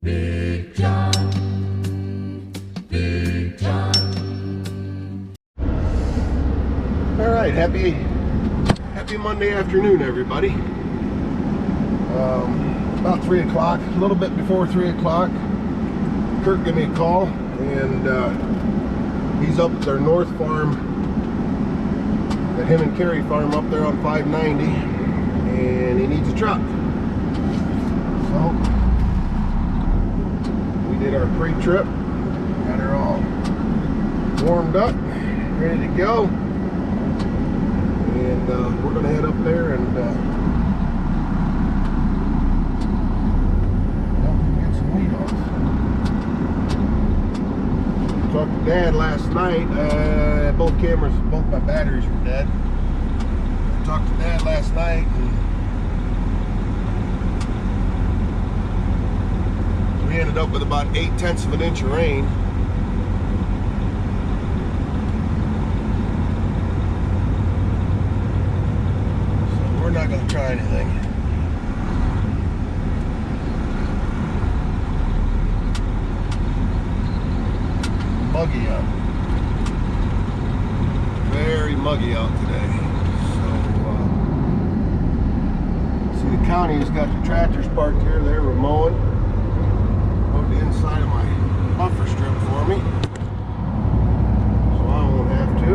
Big John, Big John. All right, happy Monday afternoon, everybody. About 3 o'clock, a little bit before 3 o'clock, Kirk gave me a call, and he's up at their north farm, that him and Carrie farm up there on 590, and he needs a truck. So we did our pre-trip, got her all warmed up, ready to go, and we're gonna head up there and get some meat off. Talked to Dad last night. Both my batteries were dead. I talked to Dad last night, and we ended up with about 8/10 of an inch of rain. So we're not going to try anything. Muggy out. Very muggy out today. So, see, the county's got the tractors parked here. They were mowing. Mowed the inside of my buffer strip for me, so I won't have to.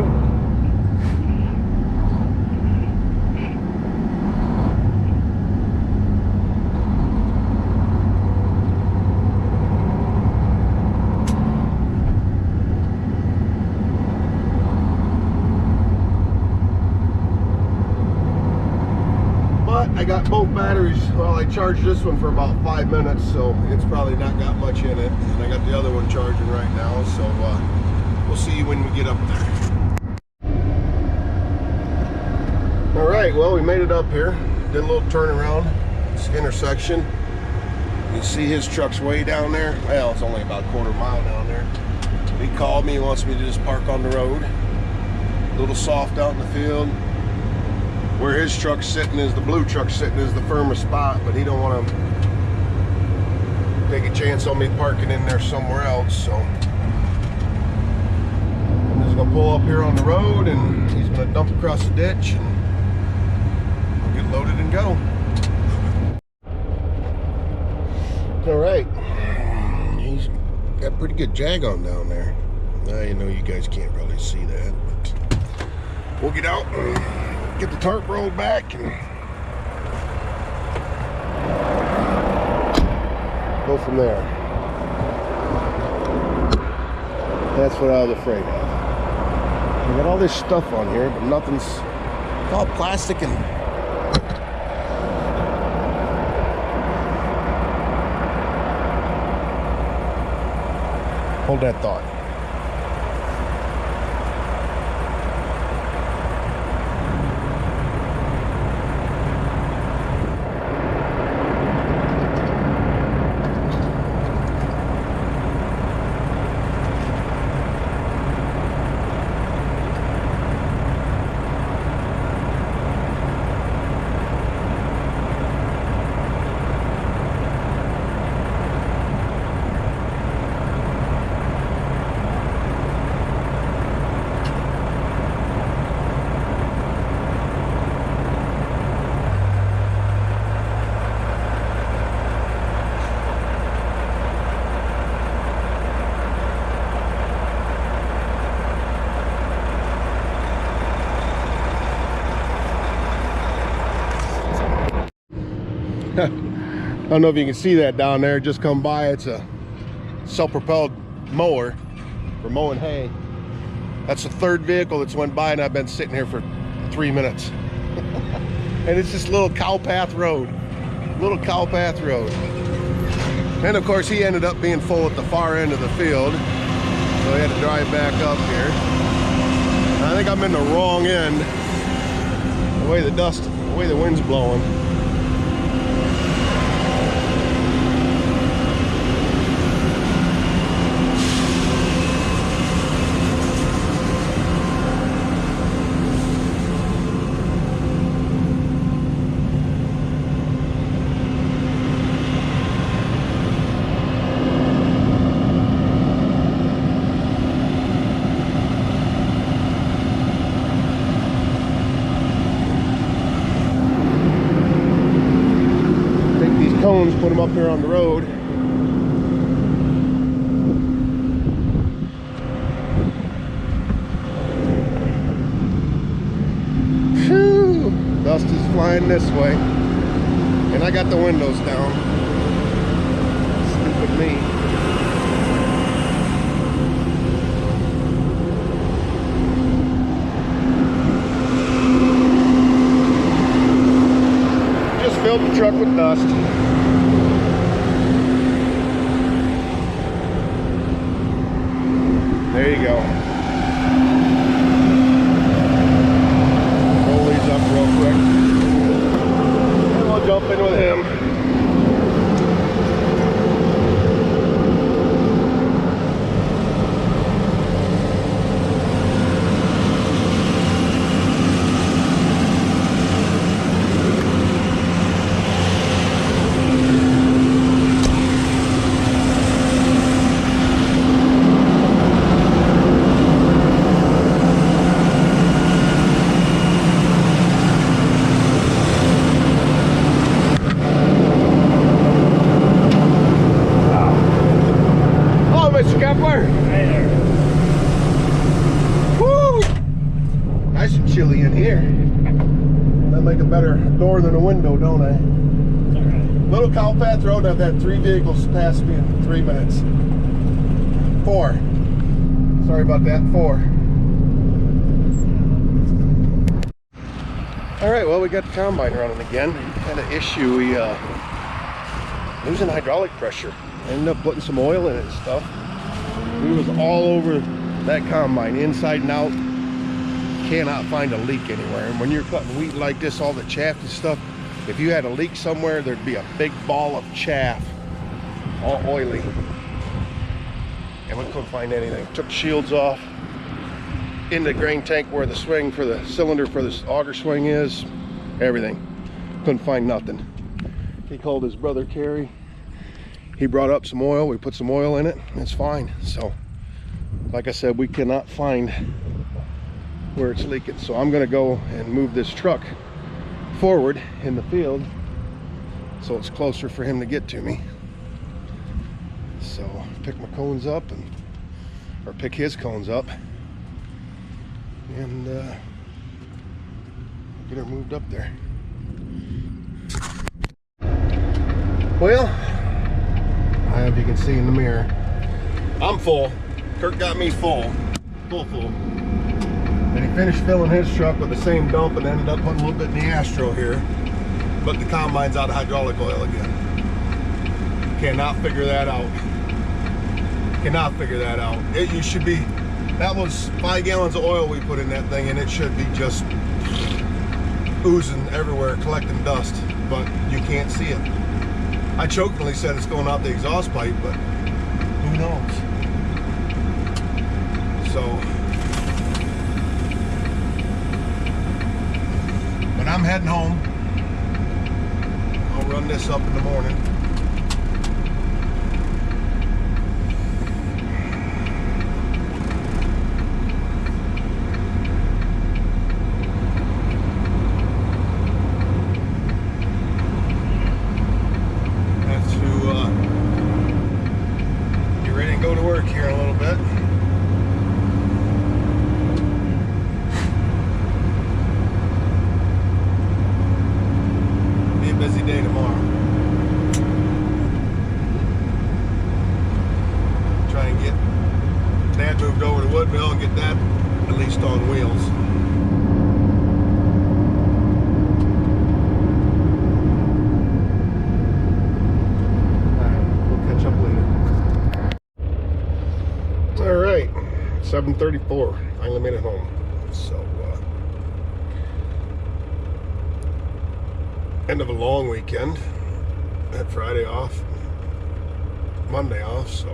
I got both batteries. Well, I charged this one for about 5 minutes, so it's probably not got much in it. And I got the other one charging right now, so we'll see you when we get up there. All right, well, we made it up here. Did a little turnaround. This intersection. You see his truck's way down there. Well, it's only about a quarter mile down there. He called me. He wants me to just park on the road. A little soft out in the field. Where his truck's sitting is, the blue truck's sitting is the firmest spot, but he don't want to take a chance on me parking in there somewhere else, so I'm just gonna pull up here on the road, and he's gonna dump across the ditch, and we'll get loaded and go. All right, he's got a pretty good jag on down there. I know you guys can't really see that, but we'll get out and get the tarp rolled back and go from there. That's what I was afraid of. I got all this stuff on here, but nothing's, it's all plastic and hold that thought. I don't know if you can see that down there. Just come by. It's a self-propelled mower for mowing hay. That's the third vehicle that's went by, and I've been sitting here for 3 minutes. And it's just little cow path road. Little cow path road. And of course he ended up being full at the far end of the field, so he had to drive back up here. I think I'm in the wrong end. The way the wind's blowing. put them up here on the road. Whew, dust is flying this way, and I got the windows down. Stupid me. Filled the truck with dust. There you go. Roll these up real quick. And we'll jump in with him. Nice and chilly in here. I make a better door than a window, don't I? Right. Little Cowpath Road, I've had 3 vehicles pass me in 3 minutes. 4. Sorry about that, 4. All right, well, we got the combine running again. Had an issue, we losing hydraulic pressure. Ended up putting some oil in it and stuff. It was all over that combine, inside and out. Cannot find a leak anywhere. And when you're cutting wheat like this, all the chaff and stuff, if you had a leak somewhere, there'd be a big ball of chaff, all oily. And we couldn't find anything. Took the shields off, in the grain tank where the swing for the cylinder for this auger swing is, everything. Couldn't find nothing. He called his brother Kerry. He brought up some oil. We put some oil in it. It's fine. So, like I said, we cannot find where it's leaking. So I'm going to go and move this truck forward in the field so it's closer for him to get to me. So pick my cones up, or pick his cones up, and get her moved up there. Well, as you can see in the mirror, I'm full. Kirk got me full. And he finished filling his truck with the same dump and ended up putting a little bit in the Astro here. But the combine's out of hydraulic oil again. Cannot figure that out. Cannot figure that out. You should be, that was 5 gallons of oil we put in that thing, and it should be just oozing everywhere, collecting dust, but you can't see it. I jokingly said it's going out the exhaust pipe, but who knows? So, but I'm heading home. I'll run this up in the morning. Busy day tomorrow. Try and get Dad moved over to Woodville and get that at least on wheels. Alright, we'll catch up later. Alright, 7:34. Finally made it home. So end of a long weekend. Had Friday off, Monday off, so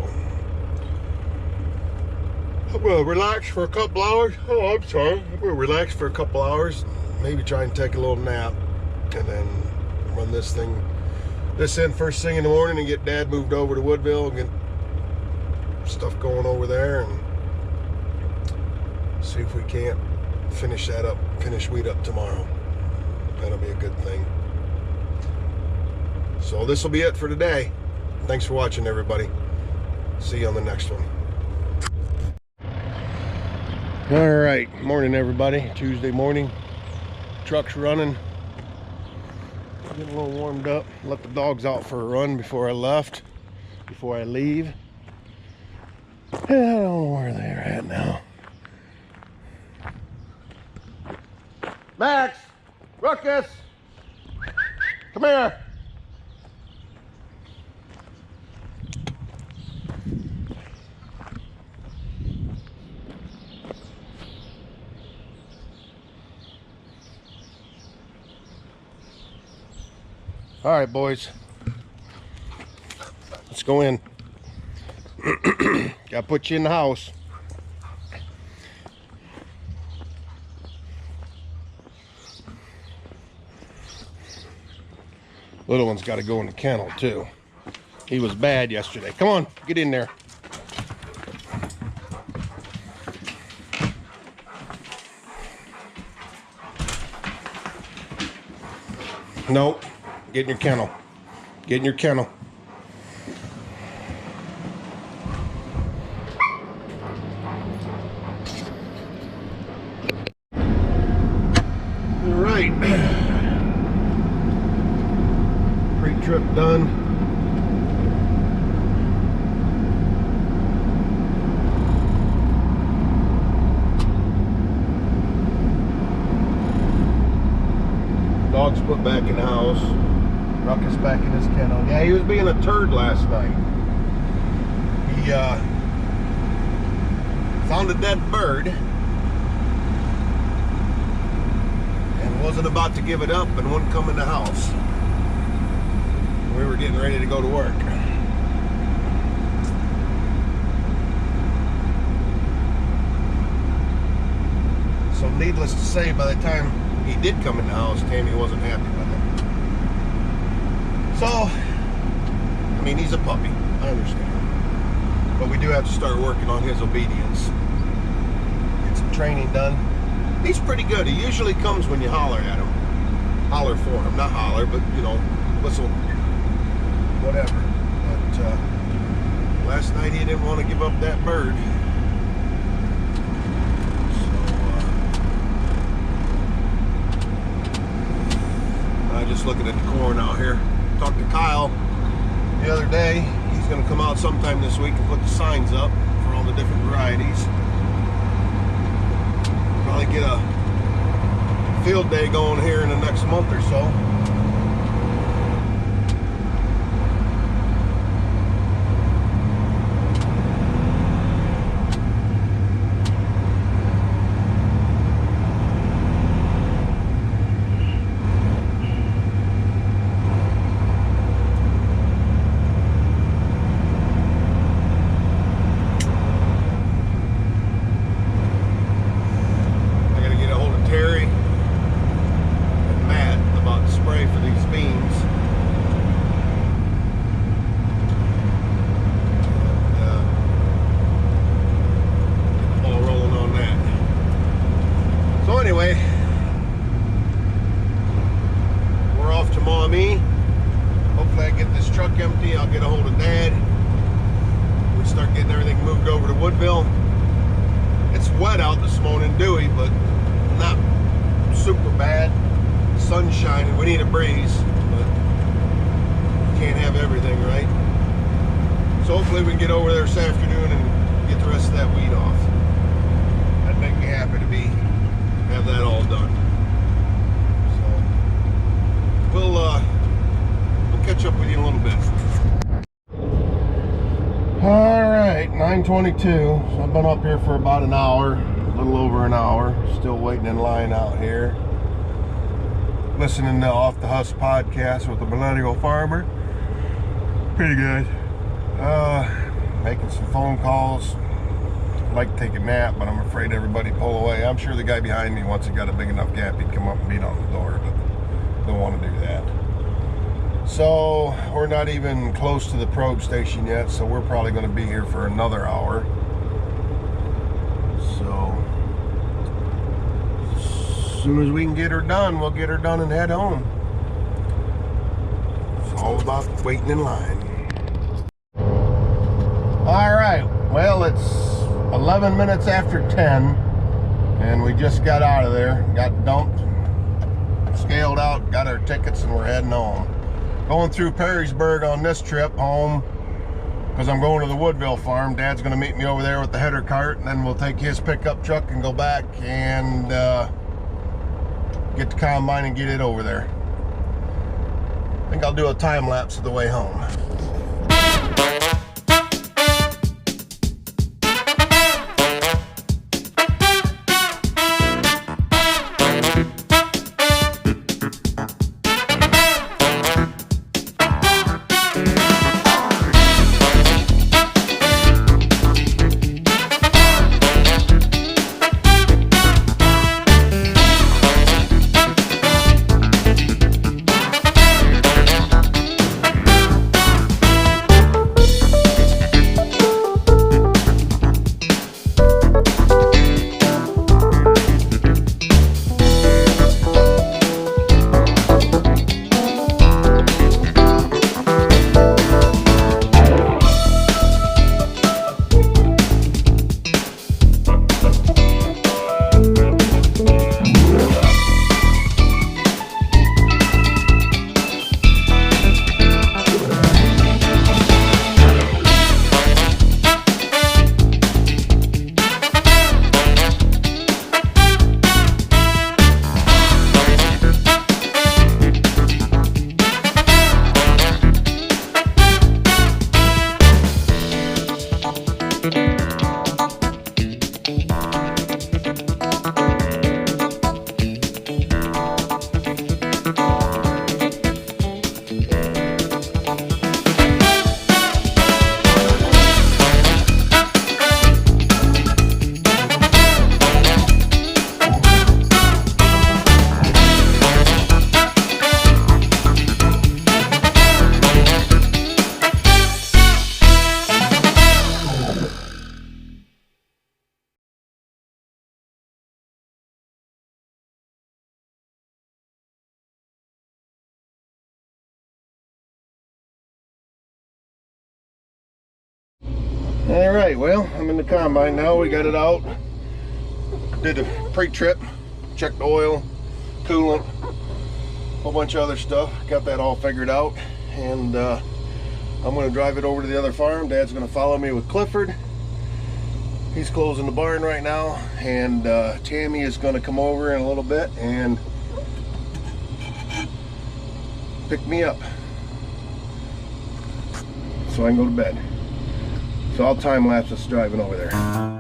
I'm gonna relax for a couple hours. Oh, I'm sorry. I'm gonna relax for a couple hours, maybe try and take a little nap, and then run this in first thing in the morning and get Dad moved over to Woodville and get stuff going over there, and see if we can't finish wheat up tomorrow. That'll be a good thing. So this will be it for today. Thanks for watching, everybody. See you on the next one. All right, morning everybody. Tuesday morning, truck's running. Getting a little warmed up. Let the dogs out for a run before I leave. Yeah, I don't know where they're at now. Max, Ruckus, come here. All right, boys, let's go in. Gotta put you in the house. Little one's got to go in the kennel too. He was bad yesterday. Come on, get in there. Nope. Get in your kennel. Get in your kennel. All right. Pre-trip done. Dog's put back in the house. Ruckus back in his kennel. Yeah, he was being a turd last night. He found a dead bird and wasn't about to give it up and wouldn't come in the house. We were getting ready to go to work. So needless to say, by the time he did come in the house, Tammy wasn't happy with it. So, I mean, he's a puppy, I understand. But we do have to start working on his obedience. Get some training done. He's pretty good. He usually comes when you holler at him. Holler for him, not holler, but you know, whistle, whatever. But last night he didn't want to give up that bird. So, just looking at the corn out here. Talked to Kyle the other day. He's going to come out sometime this week and put the signs up for all the different varieties. Probably get a field day going here in the next month or so. Anyway, we're off to Maumee. Hopefully I get this truck empty. I'll get a hold of Dad. We start getting everything moved over to Woodville. It's wet out this morning, dewy, but not super bad. The sun's shining. We need a breeze, but can't have everything, right? So hopefully we can get over there this afternoon and get the rest of that weed off. That'd make me happy to have that all done. So we'll catch up with you in a little bit. All right, 9:22. So I've been up here for about an hour, a little over an hour. Still waiting in line out here. Listening to Off the Husk podcast with the Millennial Farmer. Pretty good. Making some phone calls. Like to take a nap, but I'm afraid everybody pull away. I'm sure the guy behind me, once he got a big enough gap, he'd come up and beat on the door, but don't want to do that. So we're not even close to the probe station yet, so we're probably going to be here for another hour. So as soon as we can get her done, we'll get her done and head home. So all about waiting in line. All right, well, it's 11 minutes after 10, and we just got out of there, got dumped, scaled out, got our tickets, and we're heading home. Going through Perrysburg on this trip home, because I'm going to the Woodville farm. Dad's going to meet me over there with the header cart, and then we'll take his pickup truck and go back and get the combine and get it over there. I think I'll do a time lapse of the way home. All right, well, I'm in the combine now. We got it out. Did a pre-trip, checked the oil, coolant, a whole bunch of other stuff. Got that all figured out, and I'm going to drive it over to the other farm. Dad's going to follow me with Clifford. He's closing the barn right now, and Tammy is going to come over in a little bit and pick me up so I can go to bed. So I'll time lapse us driving over there.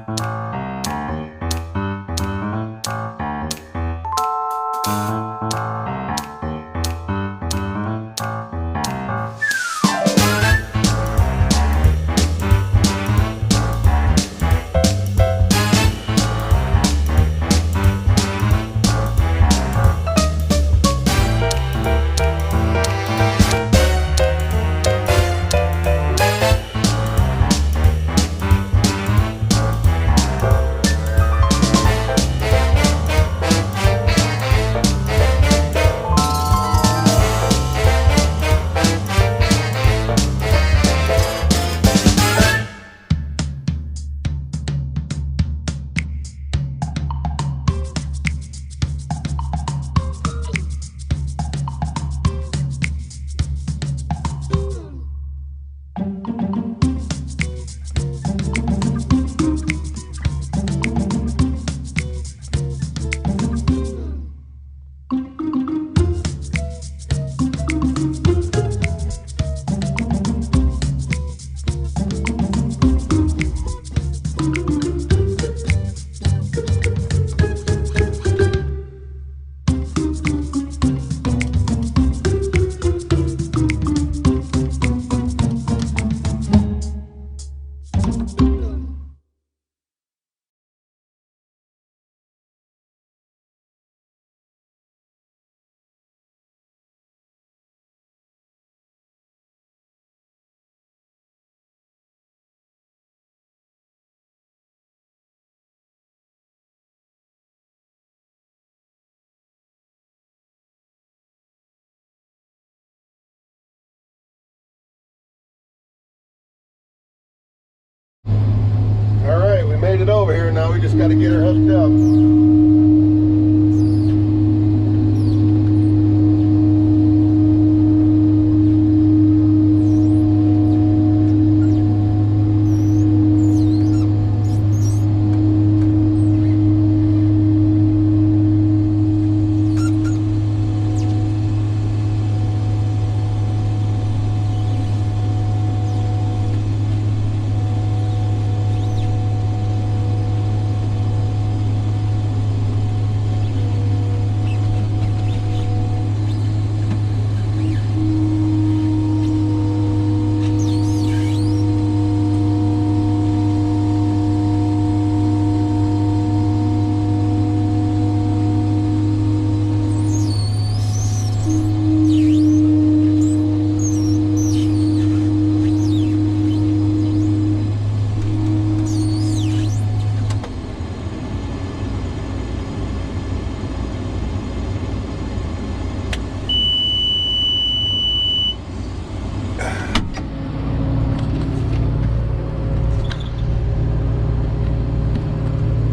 made it over here. Now we just got to get her hooked up.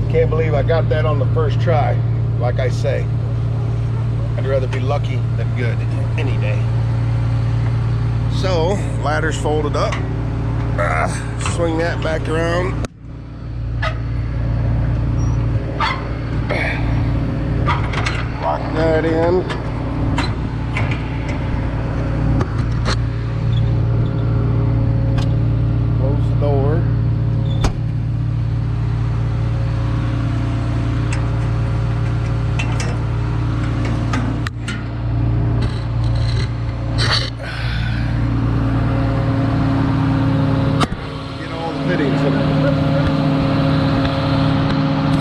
Can't believe I got that on the first try. Like I say, I'd rather be lucky than good any day. So, ladder's folded up. Swing that back around. Lock that in. Close the door.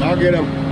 I'll get him.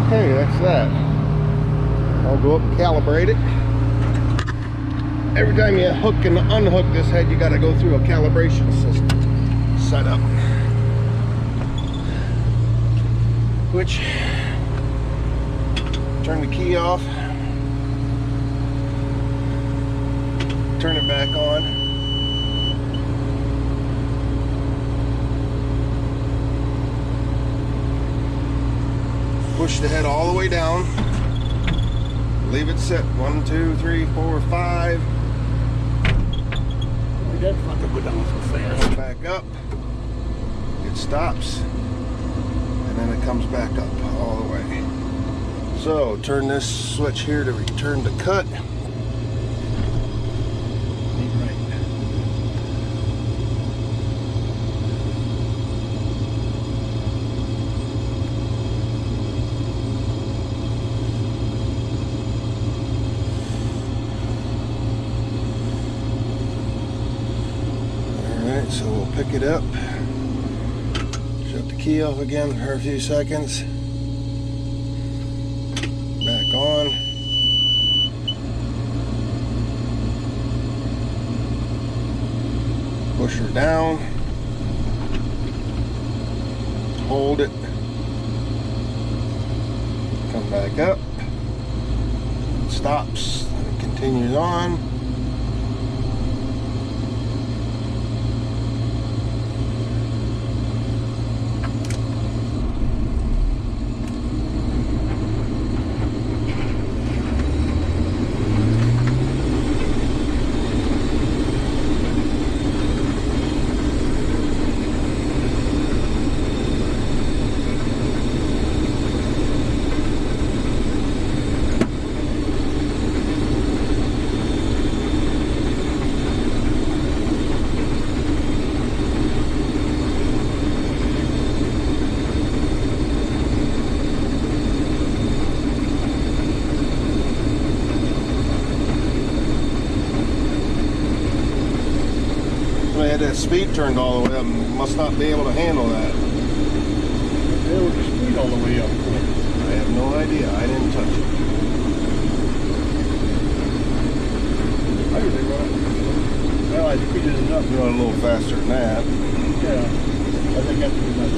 Okay, that's that. I'll go up and calibrate it. Every time you hook and unhook this head, you got to go through a calibration system setup. Which, turn the key off, turn it back on. Push the head all the way down. Leave it set. 1, 2, 3, 4, 5. That fucker go down so fast. Back up. It stops. And then it comes back up all the way. So turn this switch here to return to cut. Alright, so we'll pick it up. Shut the key off again for a few seconds. Back on. Push her down. Hold it. Come back up. It stops. And it continues on. They had that speed turned all the way up. Must not be able to handle that. There was the speed all the way up. I have no idea. I didn't touch it. I usually run it. Well, I speeded it up. Run a little faster than that. Yeah. I think that's good enough.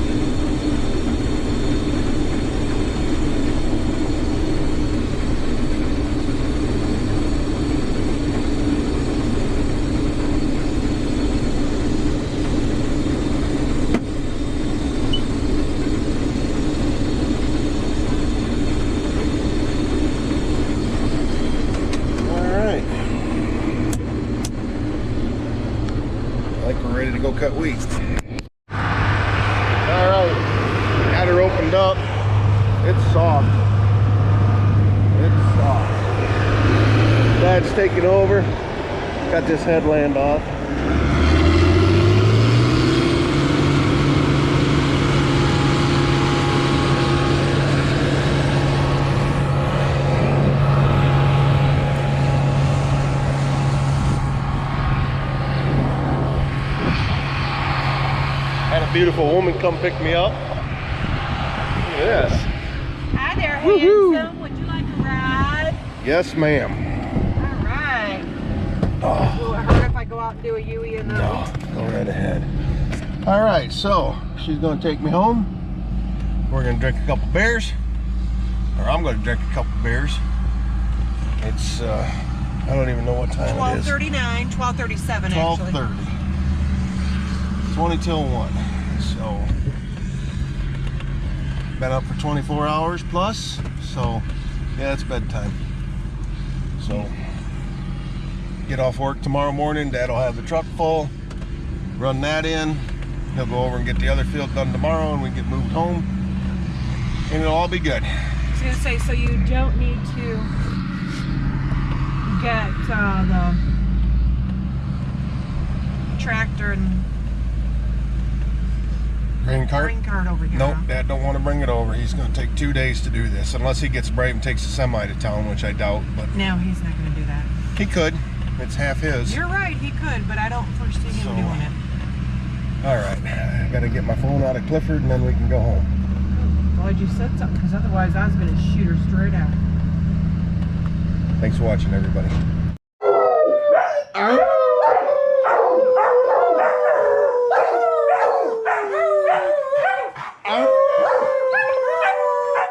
Ready to go cut wheat. Alright, got her opened up. It's soft. It's soft. Dad's taking over. Got this headland off. Beautiful woman come pick me up. Look at this. Hi there, handsome. Would you like a ride? Yes, ma'am. All right. Oh. Will it hurt if I go out and do a Yui in the... No, go right ahead. All right, so she's going to take me home. We're going to drink a couple beers. Or I'm going to drink a couple beers. It's, I don't even know what time it is. 12:39, 12:37 actually. 12:30. 20 till 1. So, been up for 24 hours plus, so yeah, it's bedtime. So, get off work tomorrow morning. Dad'll have the truck full, run that in. He'll go over and get the other field done tomorrow, and we get moved home, and it'll all be good. I was going to say, so you don't need to get the tractor and Green cart over here. Nope, huh? Dad don't want to bring it over. He's going to take 2 days to do this, unless he gets brave and takes a semi to town, which I doubt. But No, he's not going to do that. he could. It's half his. You're right, he could, but I don't foresee him So, doing it. All right, I got to get my phone out of Clifford, and then we can go home. Glad you said something, because otherwise I was going to shoot her straight out. Thanks for watching, everybody. All right.